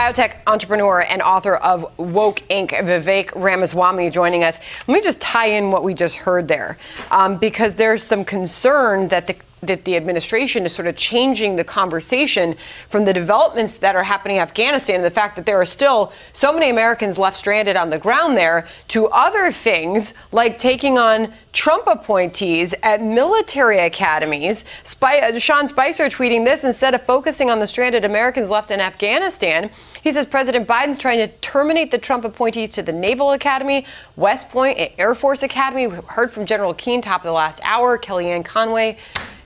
biotech entrepreneur and author of Woke Inc., Vivek Ramaswamy, joining us. Let me just tie in what we just heard there, because there's some concern that the administration is sort of changing the conversation from the developments that are happening in Afghanistan and the fact that there are still so many Americans left stranded on the ground there to other things like taking on Trump appointees at military academies. Sean Spicer tweeting this: instead of focusing on the stranded Americans left in Afghanistan, he says President Biden's trying to terminate the Trump appointees to the Naval Academy, West Point, and Air Force Academy. We heard from General Keane top of the last hour, Kellyanne Conway,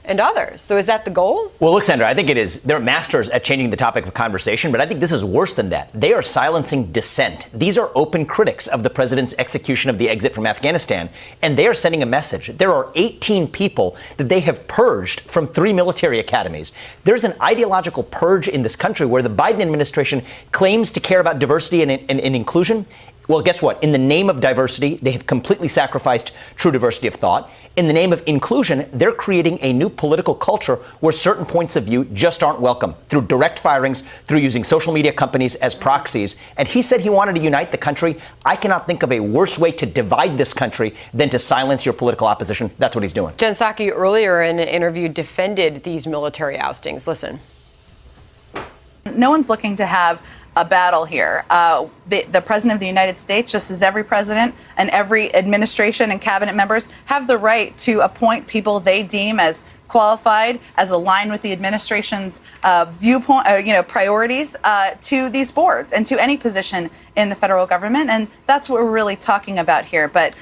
and others. So is that the goal? Well, look, Sandra, I think it is. They're masters at changing the topic of conversation, but I think this is worse than that. They are silencing dissent. These are open critics of the president's execution of the exit from Afghanistan, and they are sending a message. There are 18 people that they have purged from 3 military academies. There's an ideological purge in this country where the Biden administration claims to care about diversity and inclusion. Well, guess what? In the name of diversity, they have completely sacrificed true diversity of thought. In the name of inclusion, they're creating a new political culture where certain points of view just aren't welcome through direct firings, through using social media companies as proxies. And he said he wanted to unite the country. I cannot think of a worse way to divide this country than to silence your political opposition. That's what he's doing. Jen Psaki earlier in an interview defended these military oustings. Listen. No one's looking to have a battle here. The president of the United States, just as every president and every administration and cabinet members, have the right to appoint people they deem as qualified, as aligned with the administration's viewpoint, priorities to these boards and to any position in the federal government. And that's what we're really talking about here. But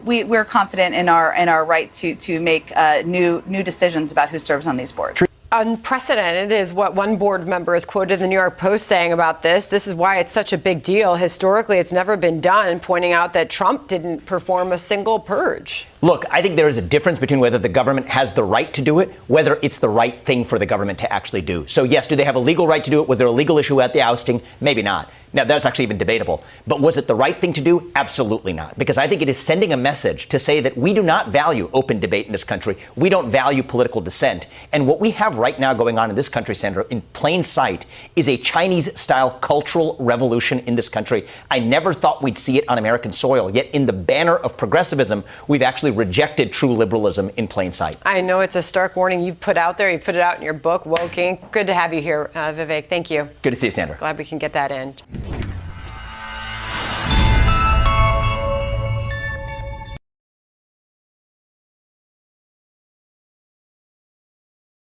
we're confident in our right to make new decisions about who serves on these boards. Unprecedented is what one board member is quoted in the New York Post saying about this. This is why it's such a big deal. Historically, it's never been done, pointing out that Trump didn't perform a single purge. Look, I think there is a difference between whether the government has the right to do it, whether it's the right thing for the government to actually do. So, yes, do they have a legal right to do it? Was there a legal issue at the ousting? Maybe not. Now, that's actually even debatable. But was it the right thing to do? Absolutely not. Because I think it is sending a message to say that we do not value open debate in this country. We don't value political dissent. And what we have right now going on in this country, Sandra, in plain sight, is a Chinese-style cultural revolution in this country. I never thought we'd see it on American soil. Yet in the banner of progressivism, we've actually rejected true liberalism in plain sight. I know it's a stark warning you've put out there. You put it out in your book, Woke Inc. Good to have you here, Vivek. Thank you. Good to see you, Sandra. Glad we can get that in.